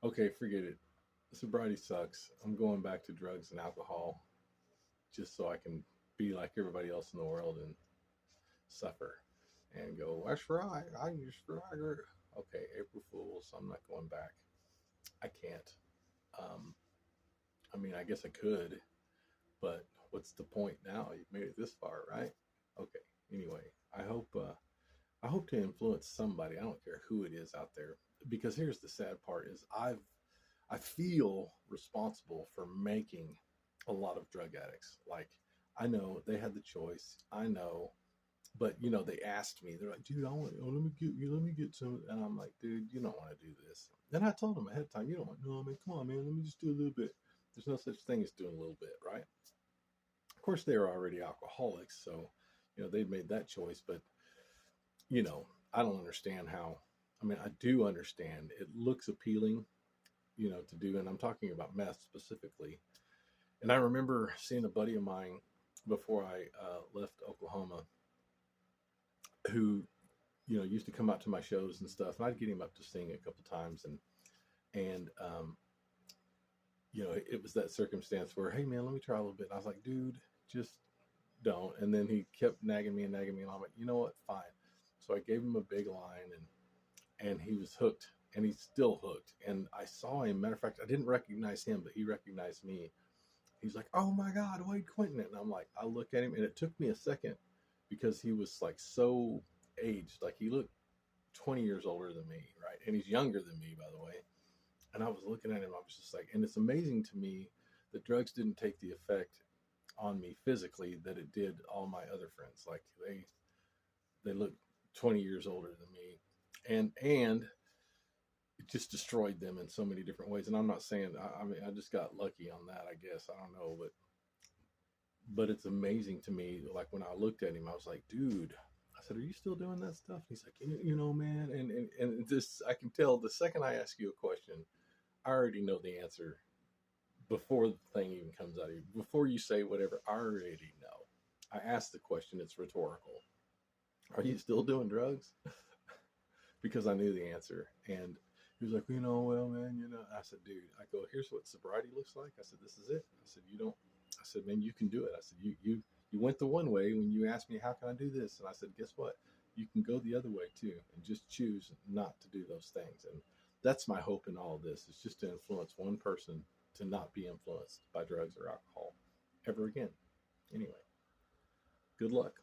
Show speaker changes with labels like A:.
A: Okay, forget it. Sobriety sucks. I'm going back to drugs and alcohol just so I can be like everybody else in the world and suffer and go, that's right. I used Viagra. Okay, April Fools. I'm not going back. I can't. Um, I mean, I guess I could, but what's the point now? You've made it this far, right? Okay. Anyway, I hope I hope to influence somebody. I don't care who it is out there, because here's the sad part: is I feel responsible for making a lot of drug addicts. Like, I know they had the choice. I know, but they asked me. They're like, "Dude, I want. Oh, let me get some." And I'm like, "Dude, you don't want to do this." And I told them ahead of time, "You don't want. No, man, come on, man. Let me just do a little bit." There's no such thing as doing a little bit, right? Of course, they were already alcoholics, so they'd made that choice. But I don't understand how. I mean, I do understand. It looks appealing, to do, and I'm talking about meth specifically. And I remember seeing a buddy of mine before I left Oklahoma, who used to come out to my shows and stuff, and I'd get him up to sing a couple times, and it was that circumstance where, hey man, let me try a little bit. And I was like, dude, just don't. And then he kept nagging me and nagging me, and I'm like, you know what, fine. So I gave him a big line, and he was hooked, and he's still hooked. And I saw him. Matter of fact, I didn't recognize him, but he recognized me. He's like, oh my God, Wade Quinton. And I'm like, I look at him, and it took me a second because he was like so aged. Like, he looked 20 years older than me, right? And he's younger than me, by the way. And I was looking at him, I was just like, and it's amazing to me that drugs didn't take the effect on me physically that it did all my other friends. Like, they look 20 years older than me. And it just destroyed them in so many different ways. And I'm not saying, I mean, I just got lucky on that, I guess. I don't know, but it's amazing to me. Like, when I looked at him, I was like, dude, I said, are you still doing that stuff? He's like, man. And this, I can tell the second I ask you a question, I already know the answer before the thing even comes out of you. Before you say whatever, I already know. I asked the question, it's rhetorical. Are you still doing drugs? Because I knew the answer. And he was like, well, man, I said, dude, I go, here's what sobriety looks like. I said, this is it. I said, you don't, I said, man, you can do it. I said, you went the one way when you asked me, how can I do this? And I said, guess what? You can go the other way too, and just choose not to do those things. And that's my hope in all of this, is just to influence one person to not be influenced by drugs or alcohol ever again. Anyway, good luck.